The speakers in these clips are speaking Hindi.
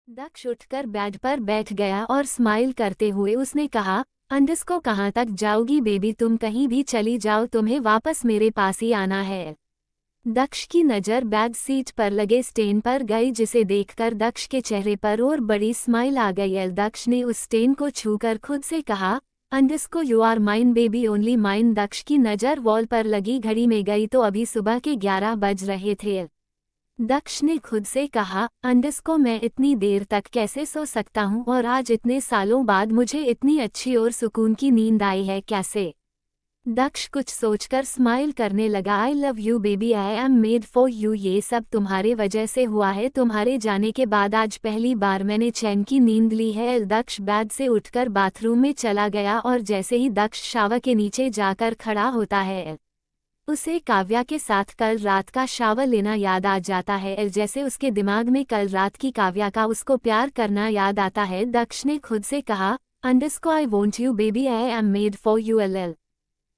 दक्ष उठकर बेड पर बैठ गया और स्माइल करते हुए उसने कहा, अंडस्को कहाँ तक जाओगी बेबी, तुम कहीं भी चली जाओ, तुम्हें वापस मेरे पास ही आना है। दक्ष की नज़र बेड सीट पर लगे स्टेन पर गई, जिसे देखकर दक्ष के चेहरे पर और बड़ी स्माइल आ गई। दक्ष ने उस स्टेन को छूकर खुद से कहा, underscore you are mine baby only mine. Daksh की नज़र वॉल पर लगी घड़ी में गई तो अभी सुबह के 11 बज रहे थे। दक्ष ने खुद से कहा, अंडस्को मैं इतनी देर तक कैसे सो सकता हूँ, और आज इतने सालों बाद मुझे इतनी अच्छी और सुकून की नींद आई है कैसे। दक्ष कुछ सोचकर स्माइल करने लगा। I love you baby, I am made for you, ये सब तुम्हारे वजह से हुआ है। तुम्हारे जाने के बाद आज पहली बार मैंने चैन की नींद ली है। दक्ष बेड से उठकर बाथरूम में चला गया और जैसे ही दक्ष शावर के नीचे जाकर खड़ा होता है, उसे काव्या के साथ कल रात का शावर लेना याद आ जाता है। जैसे उसके दिमाग में कल रात की काव्या का उसको प्यार करना याद आता है। दक्ष ने खुद से कहा, underscore I want you baby, I am made for U L.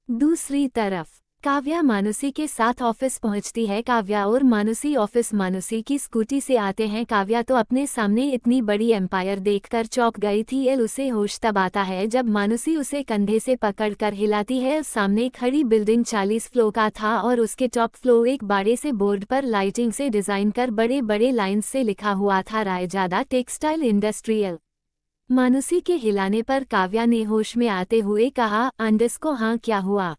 दूसरी तरफ काव्या मानुषी के साथ ऑफिस पहुंचती है। काव्या और मानुषी ऑफिस मानुषी की स्कूटी से आते हैं। काव्या तो अपने सामने इतनी बड़ी एम्पायर देखकर चौंक गई थी। उसे होश तब आता है जब मानुषी उसे कंधे से पकड़कर हिलाती है। सामने खड़ी बिल्डिंग 40 फ्लोर का था और उसके टॉप फ्लोर एक बड़े से बोर्ड पर लाइटिंग से डिजाइन कर बड़े बड़े लाइन्स से लिखा हुआ था, रायजादा टेक्सटाइल इंडस्ट्रियल। मानुषी के हिलाने पर काव्या ने होश में आते हुए कहा, अंडस्को हाँ क्या हुआ।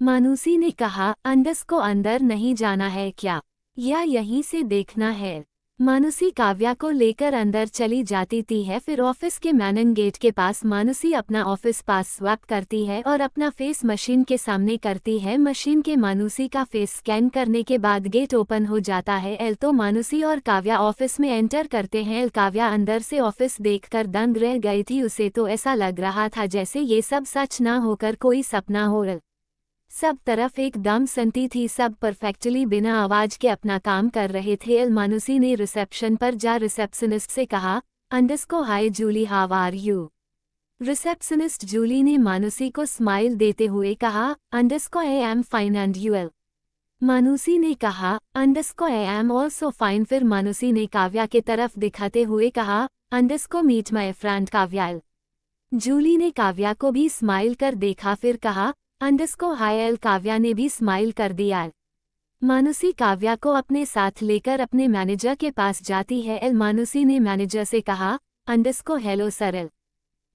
मानुषी ने कहा, अंडस्को अंदर नहीं जाना है क्या, या यहीं से देखना है। मानुषी काव्या को लेकर अंदर चली जाती थी है। फिर ऑफिस के मैनन गेट के पास मानुषी अपना ऑफिस पास स्वैप करती है और अपना फेस मशीन के सामने करती है। मशीन के मानुषी का फेस स्कैन करने के बाद गेट ओपन हो जाता है। तो मानुषी और काव्या ऑफिस में एंटर करते हैं। काव्या अंदर से ऑफिस देखकर दंग रह गई थी। उसे तो ऐसा लग रहा था जैसे ये सब सच ना होकर कोई सपना हो। सब तरफ एकदम शांति थी, सब परफेक्टली बिना आवाज के अपना काम कर रहे थे। मानुषी ने रिसेप्शन पर जा रिसेप्शनिस्ट से कहा, underscore hi Julie how are you. Receptionist Julie ने मानुषी को स्माइल देते हुए कहा, underscore I am fine and you L. Manushi ने कहा, underscore I am also fine. फिर मानुषी ने काव्या के तरफ दिखाते हुए कहा, underscore meet my friend Kavya. Julie ने काव्या को भी स्माइल कर देखा, फिर कहा, अंडस्को हाय। काव्या ने भी स्माइल कर दिया। मानुषी काव्या को अपने साथ लेकर अपने मैनेजर के पास जाती है। मानुषी ने मैनेजर से कहा, अंडस्को हेलो सर।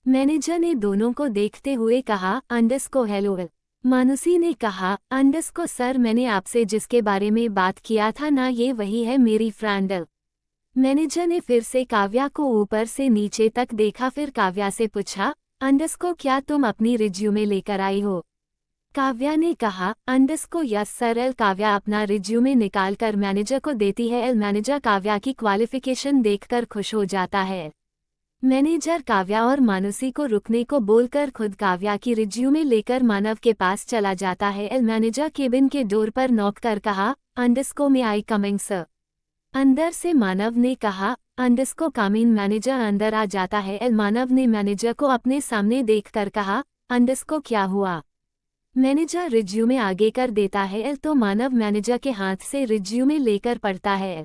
मैनेजर ने दोनों को देखते हुए कहा, अंडस्को हेलो। मानुषी ने कहा, अंडस्को सर, मैंने आपसे जिसके बारे में बात किया था ना, ये वही है मेरी फ्रेंड। मैनेजर ने फिर से काव्या को ऊपर से नीचे तक देखा, फिर काव्या से पूछा, अंडस्को क्या तुम अपनी रिज्यूमे लेकर आई हो। काव्या ने कहा, अंडस्को यस सर। काव्या अपना रिज्यूमे निकालकर मैनेजर को देती है। मैनेजर काव्या की क्वालिफिकेशन देखकर खुश हो जाता है। मैनेजर काव्या और मानुषी को रुकने को बोलकर खुद काव्या की रिज्यूमे लेकर मानव के पास चला जाता है। मैनेजर केबिन के डोर पर नॉक कर कहा, अंडस्को में आई कमिंग सर। अंदर से मानव ने कहा, अंडस्को कमिंग। मैनेजर अंदर आ जाता है। मानव ने मैनेजर को अपने सामने देखकर कहा, अंडस्को क्या हुआ। मैनेजर रिज्यूमे आगे कर देता है तो मानव मैनेजर के हाथ से रिज्यूमे लेकर पढ़ता है।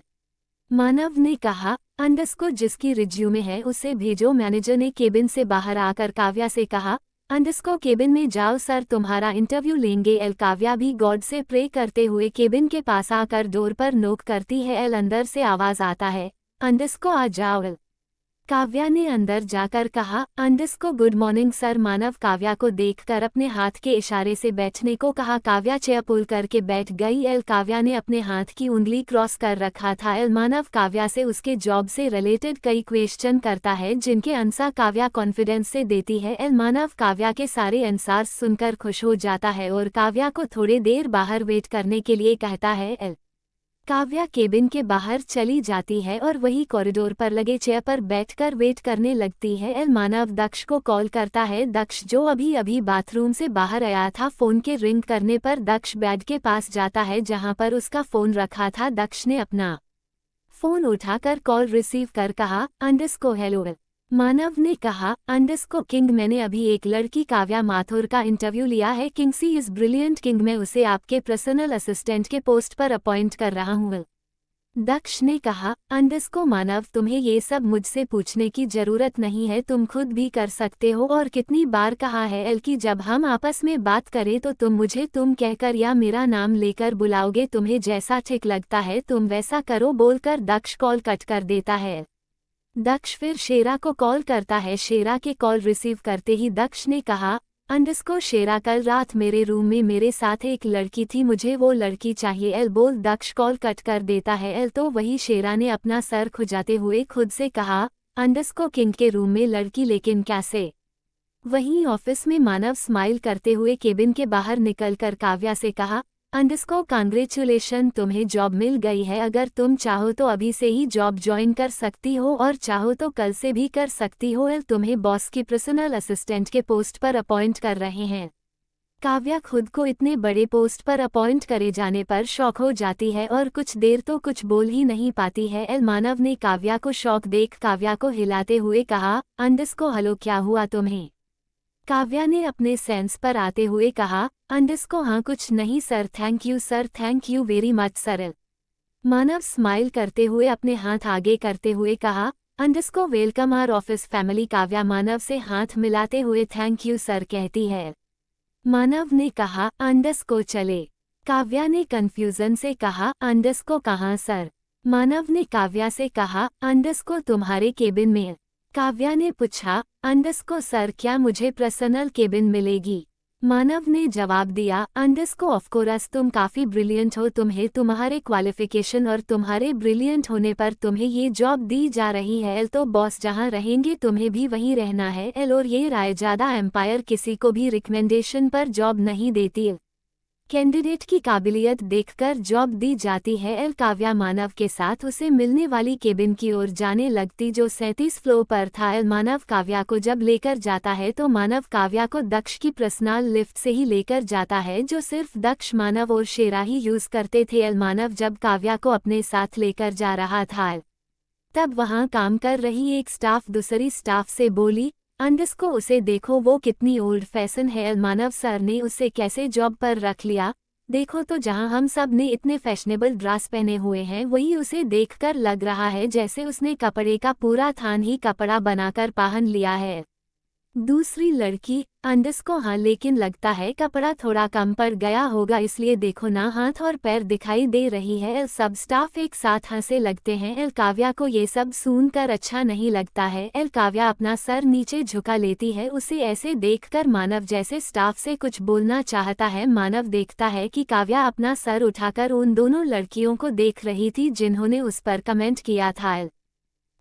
मानव ने कहा, अंडस्को जिसकी रिज्यूमे है उसे भेजो। मैनेजर ने केबिन से बाहर आकर काव्या से कहा, अंडस्को केबिन में जाओ सर तुम्हारा इंटरव्यू लेंगे। काव्या भी गॉड से प्रे करते हुए केबिन के पास आकर डोर पर नोक करती है। अंदर से आवाज आता है, अंडस्को आ जाओ। काव्या ने अंदर जाकर कहा, अंडस्को गुड मॉर्निंग सर। मानव काव्या को देखकर अपने हाथ के इशारे से बैठने को कहा। काव्या चेयर पुल करके बैठ गई। काव्या ने अपने हाथ की उंगली क्रॉस कर रखा था। मानव काव्या से उसके जॉब से रिलेटेड कई क्वेश्चन करता है जिनके आंसर काव्या कॉन्फिडेंस से देती है। मानव काव्या के सारे आंसर सुनकर खुश हो जाता है और काव्या को थोड़ी देर बाहर वेट करने के लिए कहता है। काव्या केबिन के बाहर चली जाती है और वही कॉरिडोर पर लगे चेयर पर बैठकर वेट करने लगती है। मानव दक्ष को कॉल करता है। दक्ष जो अभी अभी बाथरूम से बाहर आया था, फोन के रिंग करने पर दक्ष बेड के पास जाता है जहां पर उसका फोन रखा था। दक्ष ने अपना फोन उठाकर कॉल रिसीव कर कहा, अंडस्को हेलो। मानव ने कहा, अंडस्को किंग, मैंने अभी एक लड़की काव्या माथुर का इंटरव्यू लिया है। King she is brilliant king, मैं उसे आपके पर्सनल असिस्टेंट के पोस्ट पर अपॉइंट कर रहा हूँ। दक्ष ने कहा, अंडरस्को मानव, तुम्हें ये सब मुझसे पूछने की जरूरत नहीं है, तुम खुद भी कर सकते हो। और कितनी बार कहा है एल कि जब हम आपस में बात करें तो तुम मुझे तुम कहकर या मेरा नाम लेकर बुलाओगे, तुम्हें जैसा ठीक लगता है तुम वैसा करो, बोलकर दक्ष कॉल कट कर देता है। दक्ष फिर शेरा को कॉल करता है। शेरा के कॉल रिसीव करते ही दक्ष ने कहा, अंडरस्को शेरा, कल रात मेरे रूम में मेरे साथ एक लड़की थी, मुझे वो लड़की चाहिए। एल बोल दक्ष कॉल कट कर देता है। एल तो वही शेरा ने अपना सर खुजाते हुए खुद से कहा, अंडरस्को किंग के रूम में लड़की, लेकिन कैसे? वहीं ऑफिस में मानव स्माइल करते हुए केबिन के बाहर निकलकर काव्या से कहा, अंडरस्को कांग्रेचुलेशन, तुम्हें जॉब मिल गई है। अगर तुम चाहो तो अभी से ही जॉब ज्वाइन कर सकती हो और चाहो तो कल से भी कर सकती हो। एल तुम्हें बॉस की पर्सनल असिस्टेंट के पोस्ट पर अपॉइंट कर रहे हैं। काव्या खुद को इतने बड़े पोस्ट पर अपॉइंट करे जाने पर शॉक हो जाती है और कुछ देर तो कुछ बोल ही नहीं पाती है। एल मानव ने काव्या को शॉक देख काव्या को हिलाते हुए कहा, अंडरस्को हलो, क्या हुआ तुम्हें? काव्या ने अपने सेंस पर आते हुए कहा, अंडरस्को हाँ कुछ नहीं sir, thank you sir, thank you very much sir. Manav smile करते हुए अपने हाथ आगे करते हुए कहा, underscore welcome our office family. Kavya Manav से हाथ मिलाते हुए थैंक यू सर कहती है। मानव ने कहा, अंडरस्को चले। काव्या ने कंफ्यूजन से कहा, अंडरस्को कहाँ सर? मानव ने काव्या से कहा, अंडरस्को तुम्हारे केबिन में। काव्या ने पूछा, अंडरस्को सर, क्या मुझे पर्सनल केबिन मिलेगी? मानव ने जवाब दिया, अंडरस्को ऑफकोर्स, तुम काफ़ी ब्रिलियंट हो, तुम्हें तुम्हारे क्वालिफिकेशन और तुम्हारे ब्रिलियंट होने पर तुम्हें ये जॉब दी जा रही है। एल तो बॉस जहाँ रहेंगे तुम्हें भी वहीं रहना है। एल और ये रायजादा एम्पायर किसी को भी रिकमेंडेशन पर जॉब नहीं देती, कैंडिडेट की काबिलियत देखकर जॉब दी जाती है। एल काव्या मानव के साथ उसे मिलने वाली केबिन की ओर जाने लगती जो 37 फ्लोर पर था। एल मानव काव्या को जब लेकर जाता है तो मानव काव्या को दक्ष की पर्सनल लिफ्ट से ही लेकर जाता है जो सिर्फ दक्ष, मानव और शेरा ही यूज करते थे। एल मानव जब काव्या को अपने साथ लेकर जा रहा था तब वहां काम कर रही एक स्टाफ दूसरी स्टाफ से बोली, अंडरस्को उसे देखो, वो कितनी ओल्ड फैशन है। मानव सर ने उसे कैसे जॉब पर रख लिया, देखो तो जहां हम सब ने इतने फैशनेबल ड्रेस पहने हुए हैं वही उसे देखकर लग रहा है जैसे उसने कपड़े का पूरा थान ही कपड़ा बनाकर पहन लिया है। दूसरी लड़की, अंडरस्को हाँ, लेकिन लगता है कपड़ा थोड़ा कम पड़ गया होगा, इसलिए देखो ना हाथ और पैर दिखाई दे रही है। सब स्टाफ एक साथ हंसे लगते हैं। एल काव्या को ये सब सुनकर अच्छा नहीं लगता है। एल काव्या अपना सर नीचे झुका लेती है, उसे ऐसे देखकर मानव जैसे स्टाफ से कुछ बोलना चाहता है। मानव देखता है कि काव्या अपना सर उठाकर उन दोनों लड़कियों को देख रही थी जिन्होंने उस पर कमेंट किया था।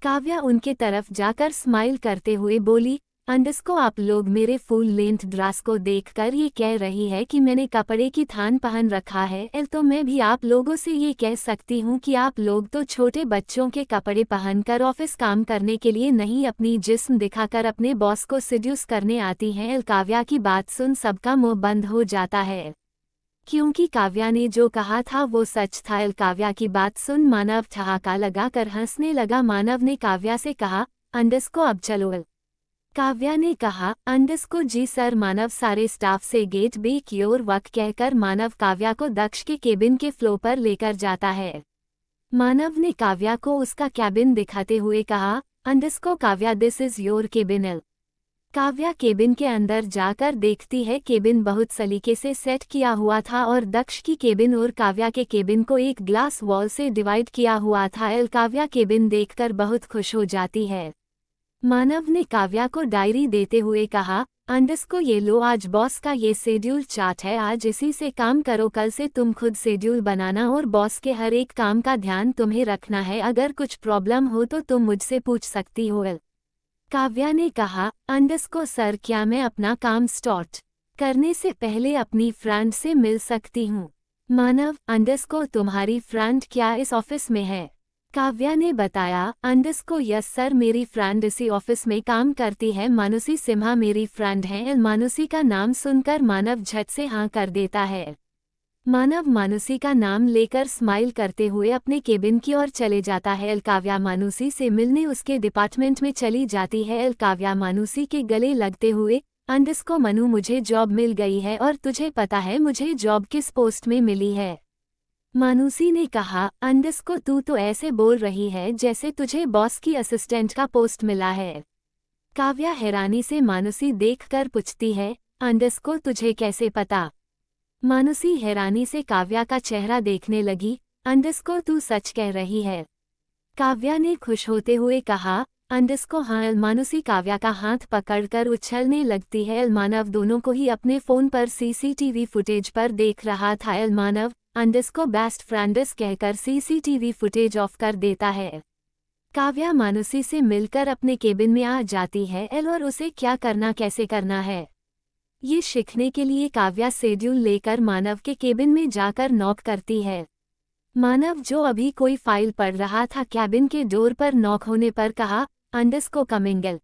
काव्या उनके तरफ जाकर स्माइल करते हुए बोली, अंडरस्को आप लोग मेरे फुल लेंथ ड्रेस को देखकर ये कह रही है कि मैंने कपड़े की थान पहन रखा है। एल तो मैं भी आप लोगों से ये कह सकती हूँ कि आप लोग तो छोटे बच्चों के कपड़े पहनकर ऑफिस काम करने के लिए नहीं, अपनी जिस्म दिखाकर अपने बॉस को सिड्यूस करने आती हैं। एल काव्या की बात सुन सबका मुंह बंद हो जाता है क्योंकि काव्या ने जो कहा था वो सच था। एल काव्या की बात सुन मानव ठहाका लगाकर हंसने लगा। मानव ने काव्या से कहा, अंडरस्को अब चलो। काव्या ने कहा, अंडरस्को जी सर। मानव सारे स्टाफ से गेट बे की ओर वक्त कहकर मानव काव्या को दक्ष के केबिन के फ्लोर पर लेकर जाता है। मानव ने काव्या को उसका कैबिन दिखाते हुए कहा, अंडरस्को Kavya this is your cabin. Kavya cabin के अंदर जाकर देखती है केबिन बहुत सलीके से सेट किया हुआ था और दक्ष की केबिन और काव्या के केबिन को एक ग्लास वॉल से डिवाइड किया हुआ था। एल काव्या केबिन देखकर बहुत खुश हो जाती है। मानव ने काव्या को डायरी देते हुए कहा, अंडरस्को ये लो, आज बॉस का ये शेड्यूल चार्ट है, आज इसी से काम करो, कल से तुम खुद शेड्यूल बनाना और बॉस के हर एक काम का ध्यान तुम्हें रखना है। अगर कुछ प्रॉब्लम हो तो तुम मुझसे पूछ सकती हो। काव्या ने कहा, अंडरस्को सर, क्या मैं अपना काम स्टार्ट करने से पहले अपनी फ्रेंड से मिल सकती हूँ? मानव, अंडरस्को तुम्हारी फ्रेंड क्या इस ऑफिस में है? काव्या ने बताया, अंडरस्को यस सर, मेरी फ्रेंड इसी ऑफिस में काम करती है, मानुषी सिम्हा मेरी फ्रेंड है। मानुषी का नाम सुनकर मानव झट से हाँ कर देता है। मानव मानुषी का नाम लेकर स्माइल करते हुए अपने केबिन की ओर चले जाता है। काव्या मानुषी से मिलने उसके डिपार्टमेंट में चली जाती है। काव्या मानुषी के गले लगते हुए, अंडरस्को मनु, मुझे जॉब मिल गई है और तुझे पता है मुझे जॉब किस पोस्ट में मिली है? मानुषी ने कहा, अंडस्को तू तो ऐसे बोल रही है जैसे तुझे बॉस की असिस्टेंट का पोस्ट मिला है। काव्या हैरानी से मानुषी देखकर पूछती है, अंडस्को तुझे कैसे पता? मानुषी हैरानी से काव्या का चेहरा देखने लगी, अंडस्को तू सच कह रही है? काव्या ने खुश होते हुए कहा, अंडस्को हाँ। मानुषी काव्या का हाथ पकड़कर उछलने लगती है। मानव दोनों को ही अपने फोन पर सीसीटीवी फुटेज पर देख रहा था। मानव अंडस्को बेस्ट फ्रेंड्स कहकर सीसीटीवी फुटेज ऑफ कर देता है। काव्या मानुषी से मिलकर अपने केबिन में आ जाती है और उसे क्या करना कैसे करना है ये सीखने के लिए काव्या शेड्यूल लेकर मानव के केबिन में जाकर नॉक करती है। मानव जो अभी कोई फाइल पढ़ रहा था, कैबिन के डोर पर नॉक होने पर कहा, अंडस्को कमिंगल।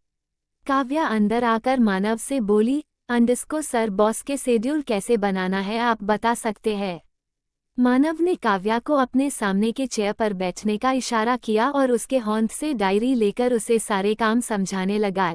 काव्या अंदर आकर मानव से बोली, अंडस्को सर बॉस के शेड्यूल कैसे बनाना है आप बता सकते हैं? मानव ने काव्या को अपने सामने के चेयर पर बैठने का इशारा किया और उसके हाथ से डायरी लेकर उसे सारे काम समझाने लगा।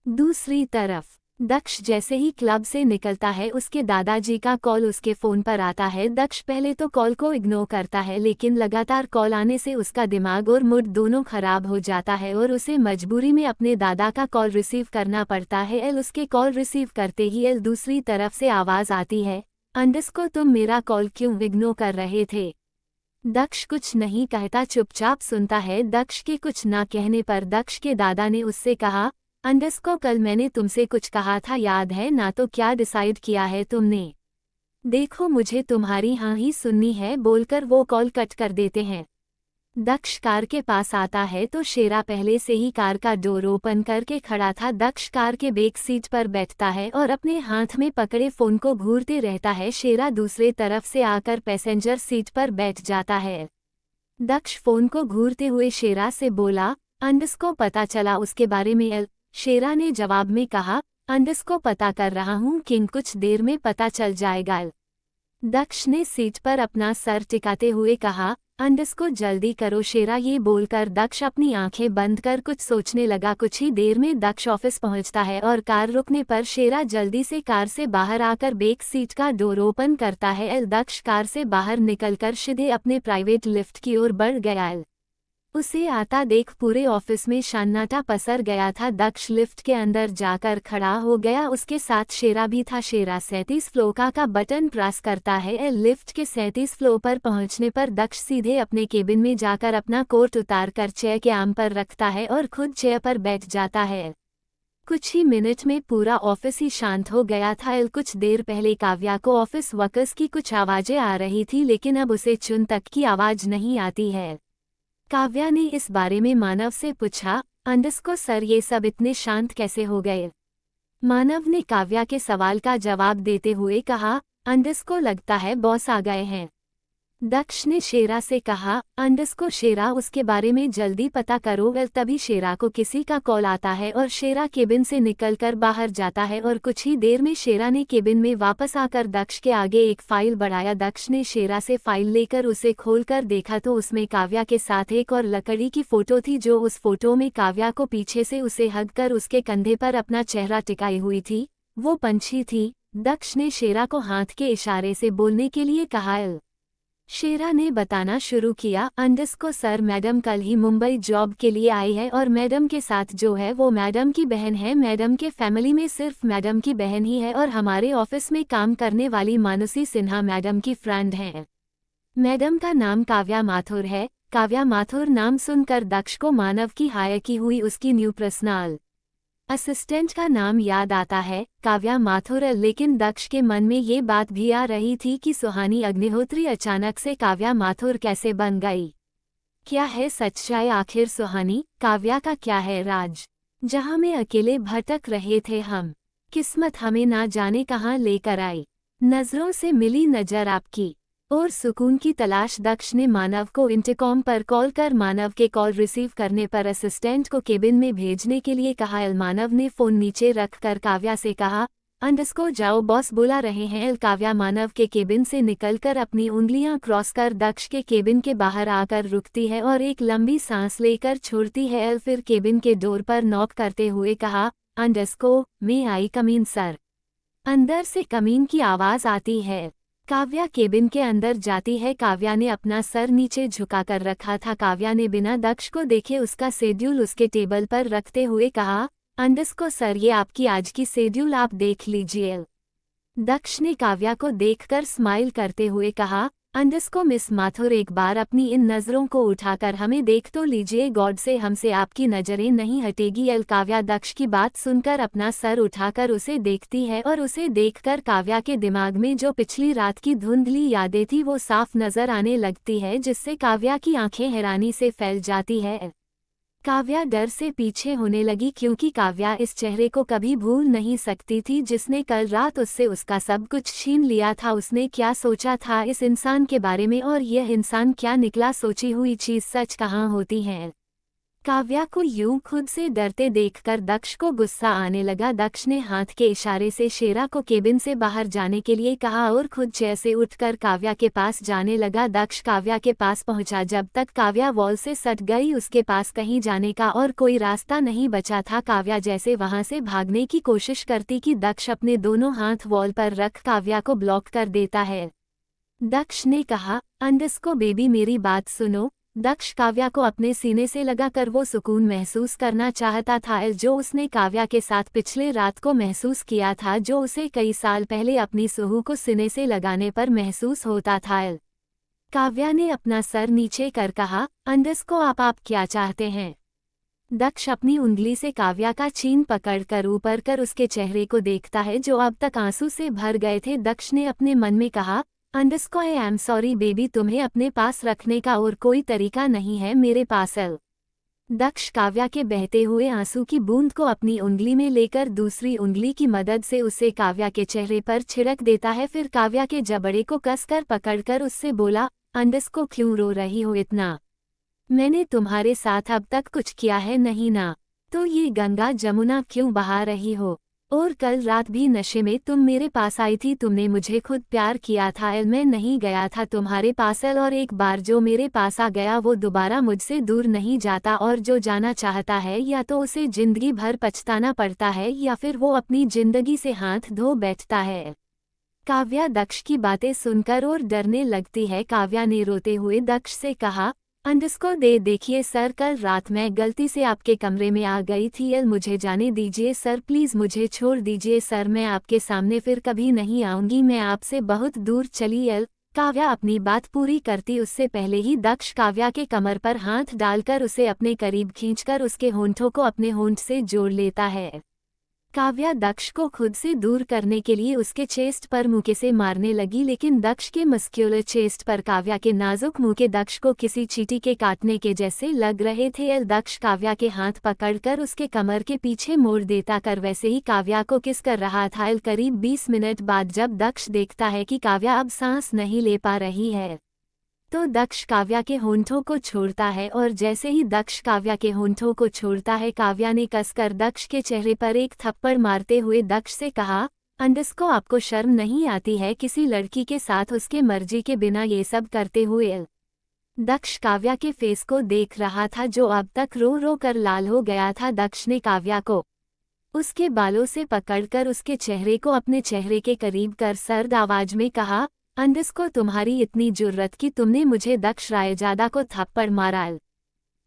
दूसरी तरफ दक्ष जैसे ही क्लब से निकलता है, उसके दादाजी का कॉल उसके फ़ोन पर आता है। दक्ष पहले तो कॉल को इग्नोर करता है, लेकिन लगातार कॉल आने से उसका दिमाग और मूड दोनों खराब हो जाता है और उसे मजबूरी में अपने दादा का कॉल रिसीव करना पड़ता है। उसके कॉल रिसीव करते ही दूसरी तरफ से आवाज़ आती है, अंडस्को तुम मेरा कॉल क्यों इग्नोर कर रहे थे? दक्ष कुछ नहीं कहता, चुपचाप सुनता है। दक्ष के कुछ ना कहने पर दक्ष के दादा ने उससे कहा, अंडस्को कल मैंने तुमसे कुछ कहा था याद है ना? तो क्या डिसाइड किया है तुमने? देखो मुझे तुम्हारी हाँ ही सुननी है बोलकर वो कॉल कट कर देते हैं। दक्ष कार के पास आता है तो शेरा पहले से ही कार का डोर ओपन करके खड़ा था। दक्ष कार के बैक सीट पर बैठता है और अपने हाथ में पकड़े फोन को घूरते रहता है। शेरा दूसरे तरफ से आकर पैसेंजर सीट पर बैठ जाता है। दक्ष फोन को घूरते हुए शेरा से बोला, अंडस्को पता चला उसके बारे में? शेरा ने जवाब में कहा, अंडस्को पता कर रहा हूँ किंग, कुछ देर में पता चल जाएगा। दक्ष ने सीट पर अपना सर टिकाते हुए कहा, अंडस्को जल्दी करो। शेरा ये बोलकर दक्ष अपनी आंखें बंद कर कुछ सोचने लगा। कुछ ही देर में दक्ष ऑफिस पहुंचता है और कार रुकने पर शेरा जल्दी से कार से बाहर आकर बैक सीट का डोर ओपन करता है। दक्ष कार से बाहर निकलकर सीधे अपने प्राइवेट लिफ्ट की ओर बढ़ गया। उसे आता देख पूरे ऑफिस में सन्नाटा पसर गया था। दक्ष लिफ्ट के अंदर जाकर खड़ा हो गया, उसके साथ शेरा भी था। शेरा 37 फ्लोर का बटन प्रेस करता है। लिफ्ट के 37 फ्लोर पर पहुंचने पर दक्ष सीधे अपने केबिन में जाकर अपना कोट उतार कर चेयर के आर्म पर रखता है और खुद चेयर पर बैठ जाता है। कुछ ही मिनट में पूरा ऑफिस ही शांत हो गया था। कुछ देर पहले काव्या को ऑफिस वर्कर्स की कुछ आवाजें आ रही थी, लेकिन अब उसे चुन तक की आवाज नहीं आती है। काव्या ने इस बारे में मानव से पूछा, अंडस्को सर ये सब इतने शांत कैसे हो गए? मानव ने काव्या के सवाल का जवाब देते हुए कहा, अंडस्को लगता है बॉस आ गए हैं। दक्ष ने शेरा से कहा, अंडस्को शेरा उसके बारे में जल्दी पता करो। तभी शेरा को किसी का कॉल आता है और शेरा केबिन से निकलकर बाहर जाता है और कुछ ही देर में शेरा ने केबिन में वापस आकर दक्ष के आगे एक फाइल बढ़ाया। दक्ष ने शेरा से फाइल लेकर उसे खोलकर देखा तो उसमें काव्या के साथ एक और लकड़ी की फोटो थी। जो उस फोटो में काव्या को पीछे से उसे हग कर उसके कंधे पर अपना चेहरा टिकाई हुई थी, वो पंछी थी। दक्ष ने शेरा को हाथ के इशारे से बोलने के लिए कहा। शेरा ने बताना शुरू किया, अंडस्को सर मैडम कल ही मुंबई जॉब के लिए आई है और मैडम के साथ जो है वो मैडम की बहन है। मैडम के फैमिली में सिर्फ मैडम की बहन ही है और हमारे ऑफिस में काम करने वाली मानुषी सिन्हा मैडम की फ्रेंड हैं। मैडम का नाम काव्या माथुर है। काव्या माथुर नाम सुनकर दक्ष को मानव की हायर की हुई उसकी न्यू पर्सनल असिस्टेंट का नाम याद आता है, काव्या माथुर। लेकिन दक्ष के मन में ये बात भी आ रही थी कि सुहानी अग्निहोत्री अचानक से काव्या माथुर कैसे बन गई? क्या है सच्चाई? आखिर सुहानी काव्या का क्या है राज, जहां में अकेले भटक रहे थे हम? किस्मत हमें ना जाने कहां लेकर आई। नजरों से मिली नजर आपकी और सुकून की तलाश। दक्ष ने मानव को इंटरकॉम पर कॉल कर मानव के कॉल रिसीव करने पर असिस्टेंट को केबिन में भेजने के लिए कहा। मानव ने फोन नीचे रखकर काव्या से कहा, अंडस्को जाओ बॉस बुला रहे हैं। काव्या मानव के केबिन से निकलकर अपनी उंगलियां क्रॉस कर दक्ष के केबिन के बाहर आकर रुकती है और एक लंबी सांस लेकर छोड़ती है। फिर केबिन के डोर पर नॉक करते हुए कहा, अंडस्को मे आई कम इन सर। अंदर से कमीन की आवाज आती है। काव्या केबिन के अंदर जाती है। काव्या ने अपना सर नीचे झुकाकर रखा था। काव्या ने बिना दक्ष को देखे उसका शेड्यूल उसके टेबल पर रखते हुए कहा, अंडरस्कोर सर, ये आपकी आज की शेड्यूल, आप देख लीजिए। दक्ष ने काव्या को देखकर स्माइल करते हुए कहा, अंडरस्कोर मिस माथुर, एक बार अपनी इन नज़रों को उठाकर हमें देख तो लीजिए, गॉड से हमसे आपकी नज़रें नहीं हटेगी। काव्या दक्ष की बात सुनकर अपना सर उठाकर उसे देखती है और उसे देखकर काव्या के दिमाग में जो पिछली रात की धुंधली यादें थी वो साफ नजर आने लगती है, जिससे काव्या की आंखें हैरानी से फैल जाती है। काव्या डर से पीछे होने लगी, क्योंकि काव्या इस चेहरे को कभी भूल नहीं सकती थी जिसने कल रात उससे उसका सब कुछ छीन लिया था। उसने क्या सोचा था इस इंसान के बारे में, और यह इंसान क्या निकला। सोची हुई चीज सच कहाँ होती है। काव्या को यूं खुद से डरते देखकर दक्ष को गुस्सा आने लगा। दक्ष ने हाथ के इशारे से शेरा को केबिन से बाहर जाने के लिए कहा और खुद चेयर से उठकर काव्या के पास जाने लगा। दक्ष काव्या के पास पहुंचा। जब तक काव्या वॉल से सट गई उसके पास कहीं जाने का और कोई रास्ता नहीं बचा था। काव्या जैसे वहां से भागने की कोशिश करती कि दक्ष अपने दोनों हाथ वॉल पर रख काव्या को ब्लॉक कर देता है। दक्ष ने कहा, अंडरस्कोर बेबी, मेरी बात सुनो। दक्ष काव्या को अपने सीने से लगाकर वो सुकून महसूस करना चाहता था जो उसने काव्या के साथ पिछले रात को महसूस किया था, जो उसे कई साल पहले अपनी सुहू को सीने से लगाने पर महसूस होता था। काव्या ने अपना सर नीचे कर कहा, अंडरस्कोर आप क्या चाहते हैं। दक्ष अपनी उंगली से काव्या का चीन पकड़कर ऊपर कर उसके चेहरे को देखता है जो अब तक आंसू से भर गए थे। दक्ष ने अपने मन में कहा, underscore I am sorry baby, तुम्हें अपने पास रखने का और कोई तरीका नहीं है मेरे पास। दक्ष काव्या के बहते हुए आंसू की बूंद को अपनी उंगली में लेकर दूसरी उंगली की मदद से उसे काव्या के चेहरे पर छिड़क देता है। फिर काव्या के जबड़े को कसकर पकड़कर उससे बोला, अंडरस्कोर क्यों रो रही हो इतना। मैंने तुम्हारे साथ अब तक कुछ किया है नहीं ना, तो ये गंगा जमुना क्यों बहा रही हो। और कल रात भी नशे में तुम मेरे पास आई थी, तुमने मुझे खुद प्यार किया था। मैं नहीं गया था तुम्हारे पास, और एक बार जो मेरे पास आ गया वो दोबारा मुझसे दूर नहीं जाता, और जो जाना चाहता है या तो उसे जिंदगी भर पछताना पड़ता है या फिर वो अपनी जिंदगी से हाथ धो बैठता है। काव्या दक्ष की बातें सुनकर और डरने लगती है। काव्या ने रोते हुए दक्ष से कहा, अंडरस्कोर देखिए सर, कल रात मैं गलती से आपके कमरे में आ गई थी। मुझे जाने दीजिए सर, प्लीज़ मुझे छोड़ दीजिए सर, मैं आपके सामने फिर कभी नहीं आऊंगी, मैं आपसे बहुत दूर चली। काव्या अपनी बात पूरी करती उससे पहले ही दक्ष काव्या के कमर पर हाथ डालकर उसे अपने करीब खींचकर उसके होंठों को अपने होंठ से जोड़ लेता है। काव्या दक्ष को खुद से दूर करने के लिए उसके चेस्ट पर मुक्के से मारने लगी, लेकिन दक्ष के मस्क्यूलर चेस्ट पर काव्या के नाजुक मुक्के दक्ष को किसी चींटी के काटने के जैसे लग रहे थे। दक्ष काव्या के हाथ पकड़कर उसके कमर के पीछे मोड़ देता कर वैसे ही काव्या को किस कर रहा था। करीब 20 मिनट बाद जब दक्ष देखता है कि काव्या अब सांस नहीं ले पा रही है, तो दक्ष काव्या के होंठों को छोड़ता है, और जैसे ही दक्ष काव्या के होंठों को छोड़ता है, काव्या ने कसकर दक्ष के चेहरे पर एक थप्पड़ मारते हुए दक्ष से कहा, अंडरस्कोर आपको शर्म नहीं आती है किसी लड़की के साथ उसके मर्जी के बिना ये सब करते हुए। दक्ष काव्या के फेस को देख रहा था जो अब तक रो रो कर लाल हो गया था। दक्ष ने काव्या को उसके बालों से पकड़कर उसके चेहरे को अपने चेहरे के करीब कर सर्द आवाज में कहा, अंडरस्कोर तुम्हारी इतनी जुर्रत कि तुमने मुझे दक्ष रायजादा को थप्पड़ मारा।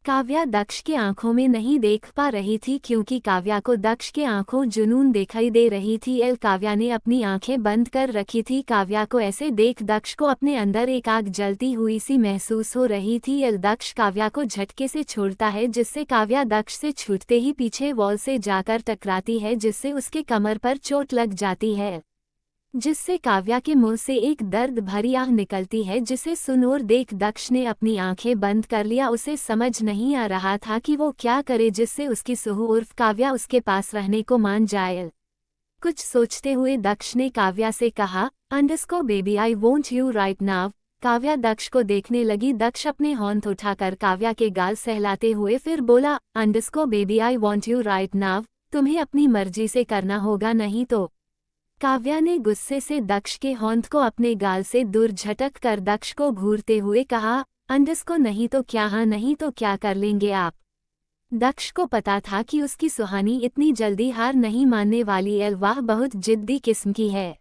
काव्या दक्ष के आंखों में नहीं देख पा रही थी, क्योंकि काव्या को दक्ष के आंखों जुनून दिखाई दे रही थी। काव्या ने अपनी आंखें बंद कर रखी थी। काव्या को ऐसे देख दक्ष को अपने अंदर एक आग जलती हुई सी महसूस हो रही थी। दक्ष काव्या को झटके से छोड़ता है, जिससे काव्या दक्ष से छूटते ही पीछे वॉल से जाकर टकराती है, जिससे उसके कमर पर चोट लग जाती है, जिससे काव्या के मुंह से एक दर्द भरी आह निकलती है, जिसे सुन और देख दक्ष ने अपनी आंखें बंद कर लिया। उसे समझ नहीं आ रहा था कि वो क्या करे जिससे उसकी सुहू उर्फ काव्या उसके पास रहने को मान जाए। कुछ सोचते हुए दक्ष ने काव्या से कहा, underscore baby I want you right now. Kavya Daksh को देखने लगी। दक्ष अपने होंठ उठाकर काव्या के गाल सहलाते हुए फिर बोला, underscore baby I want you right now, तुम्हें अपनी मर्जी से करना होगा नहीं तो। काव्या ने गुस्से से दक्ष के होंठ को अपने गाल से दूर झटक कर दक्ष को घूरते हुए कहा, अंडरस्कोर नहीं तो क्या, हाँ नहीं तो क्या कर लेंगे आप। दक्ष को पता था कि उसकी सुहानी इतनी जल्दी हार नहीं मानने वाली। वाह बहुत जिद्दी किस्म की है।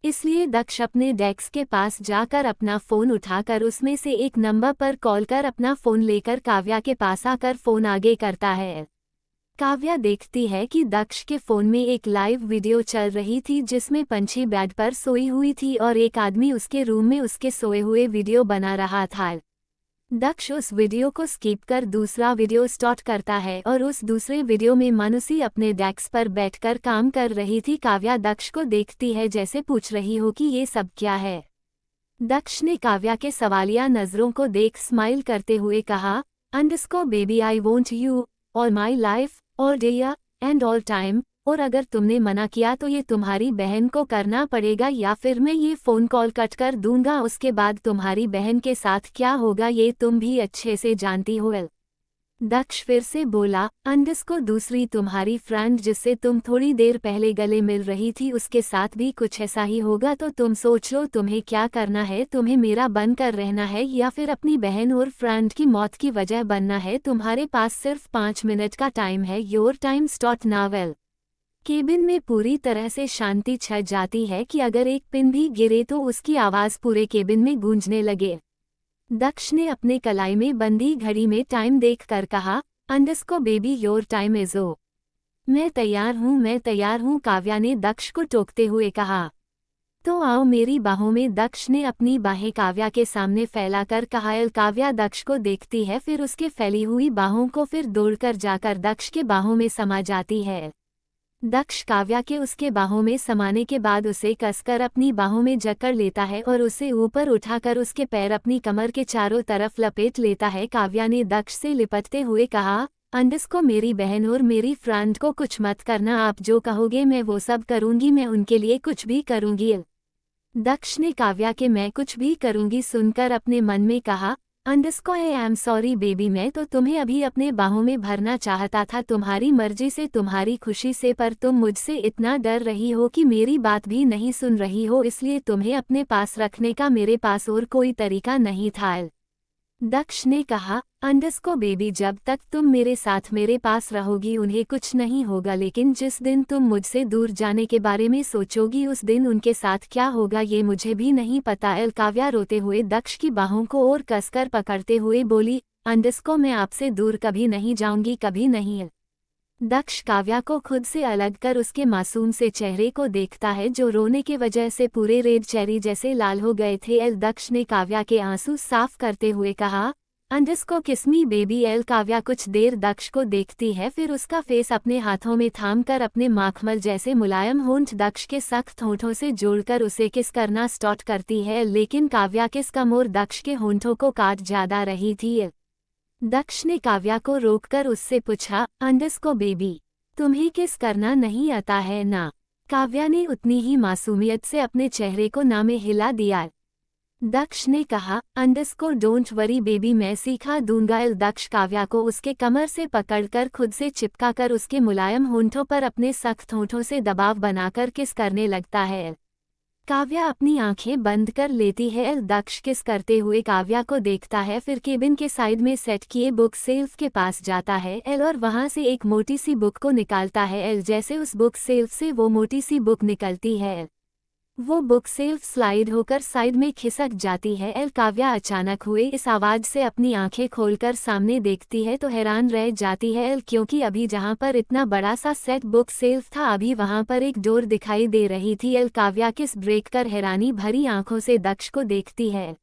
इसलिए दक्ष अपने डेस्क के पास जाकर अपना फ़ोन उठाकर उसमें से एक नंबर पर कॉल कर अपना फ़ोन लेकर काव्या के पास आकर फ़ोन आगे करता है। काव्या देखती है कि दक्ष के फ़ोन में एक लाइव वीडियो चल रही थी जिसमें पंछी बेड पर सोई हुई थी और एक आदमी उसके रूम में उसके सोए हुए वीडियो बना रहा था। दक्ष उस वीडियो को स्किप कर दूसरा वीडियो स्टार्ट करता है और उस दूसरे वीडियो में मानुषी अपने डेस्क पर बैठकर काम कर रही थी। काव्या दक्ष को देखती है जैसे पूछ रही हो कि ये सब क्या है। दक्ष ने काव्या के सवालिया नज़रों को देख स्माइल करते हुए कहा, underscore baby I want you all my life all day and all time, और अगर तुमने मना किया तो ये तुम्हारी बहन को करना पड़ेगा या फिर मैं ये फ़ोन कॉल कट कर दूंगा। उसके बाद तुम्हारी बहन के साथ क्या होगा ये तुम भी अच्छे से जानती हो। दक्ष फिर से बोला, अंडरस्कोर दूसरी तुम्हारी फ्रेंड जिससे तुम थोड़ी देर पहले गले मिल रही थी उसके साथ भी कुछ ऐसा ही होगा तो तुम सोच लो तुम्हें क्या करना है। तुम्हें मेरा बनकर रहना है या फिर अपनी बहन और फ्रेंड की मौत की वजह बनना है। तुम्हारे पास सिर्फ 5 मिनट का टाइम है। Your time start now. Cabin में पूरी तरह से शांति छा जाती है कि अगर एक पिन भी गिरे तो उसकी आवाज़ पूरे केबिन में गूंजने लगे। दक्ष ने अपने कलाई में बंधी घड़ी में टाइम देखकर कहा, underscore baby your time is oh. मैं तैयार हूँ, काव्या ने दक्ष को टोकते हुए कहा। तो आओ मेरी बाहों में। दक्ष ने अपनी बाहें काव्या के सामने फैलाकर कहा। काव्या दक्ष को देखती है, फिर उसके फैली हुई बाहों को फिर दौड़कर जाकर दक्ष के बाहों में समा जाती है। दक्ष काव्या के उसके बाहों में समाने के बाद उसे कसकर अपनी बाहों में जकड़ लेता है और उसे ऊपर उठाकर उसके पैर अपनी कमर के चारों तरफ लपेट लेता है। काव्या ने दक्ष से लिपटते हुए कहा, अंडरस्कोर मेरी बहन और मेरी फ्रेंड को कुछ मत करना, आप जो कहोगे मैं वो सब करूंगी, मैं उनके लिए कुछ भी करूंगी। दक्ष ने काव्या के मैं कुछ भी करूंगी सुनकर अपने मन में कहा, underscore I am sorry baby, मैं तो तुम्हें अभी अपने बाहों में भरना चाहता था, तुम्हारी मर्जी से, तुम्हारी खुशी से, पर तुम मुझसे इतना डर रही हो कि मेरी बात भी नहीं सुन रही हो, इसलिए तुम्हें अपने पास रखने का मेरे पास और कोई तरीका नहीं था। दक्ष ने कहा, अंडरस्कोर बेबी, जब तक तुम मेरे साथ मेरे पास रहोगी उन्हें कुछ नहीं होगा, लेकिन जिस दिन तुम मुझसे दूर जाने के बारे में सोचोगी उस दिन उनके साथ क्या होगा ये मुझे भी नहीं पता। काव्या रोते हुए दक्ष की बाहों को और कसकर पकड़ते हुए बोली, अंडरस्कोर मैं आपसे दूर कभी नहीं जाऊंगी, कभी नहीं। दक्ष काव्या को खुद से अलग कर उसके मासूम से चेहरे को देखता है जो रोने की वजह से पूरे रेड चेरी जैसे लाल हो गए थे। दक्ष ने काव्या के आंसू साफ करते हुए कहा, अंडरस्कोर किस मी बेबी। काव्या कुछ देर दक्ष को देखती है, फिर उसका फेस अपने हाथों में थाम कर अपने माखमल जैसे मुलायम होंठ दक्ष के सख्त होंठों से जोड़कर उसे किस करना स्टार्ट करती है, लेकिन काव्या किस कम और दक्ष के होंठों को काट ज्यादा रही थी। दक्ष ने काव्या को रोककर उससे पूछा, अंडरस्कोर बेबी, तुम्हें किस करना नहीं आता है ना। काव्या ने उतनी ही मासूमियत से अपने चेहरे को ना में हिला दिया। दक्ष ने कहा, अंडरस्कोर डोंट वरी बेबी, मैं सिखा दूंगा। दक्ष काव्या को उसके कमर से पकड़कर खुद से चिपकाकर उसके मुलायम होंठों पर अपने सख्त होंठों से दबाव बनाकर किस करने लगता है। काव्या अपनी आंखें बंद कर लेती है। दक्ष किस करते हुए काव्या को देखता है, फिर केबिन के साइड में सेट किए बुक सेल्फ के पास जाता है और वहां से एक मोटी सी बुक को निकालता है। जैसे उस बुक सेल्फ से वो मोटी सी बुक निकलती है, वो बुक सेल्फ स्लाइड होकर साइड में खिसक जाती है। काव्या अचानक हुए इस आवाज़ से अपनी आंखें खोलकर सामने देखती है तो हैरान रह जाती है, क्योंकि अभी जहां पर इतना बड़ा सा सेट बुक सेल्फ था अभी वहां पर एक डोर दिखाई दे रही थी। काव्या किस ब्रेक कर हैरानी भरी आंखों से दक्ष को देखती है।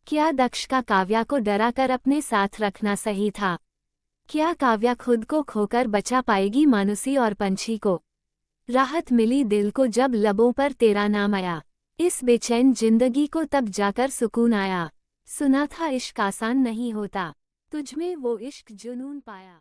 क्या दक्ष का काव्या को डरा कर अपने साथ रखना सही था? क्या काव्या खुद को खोकर बचा पाएगी मानुषी और पंछी को? राहत मिली दिल को जब लबों पर तेरा नाम आया, इस बेचैन जिंदगी को तब जाकर सुकून आया। सुना था इश्क आसान नहीं होता, तुझमें वो इश्क जुनून पाया।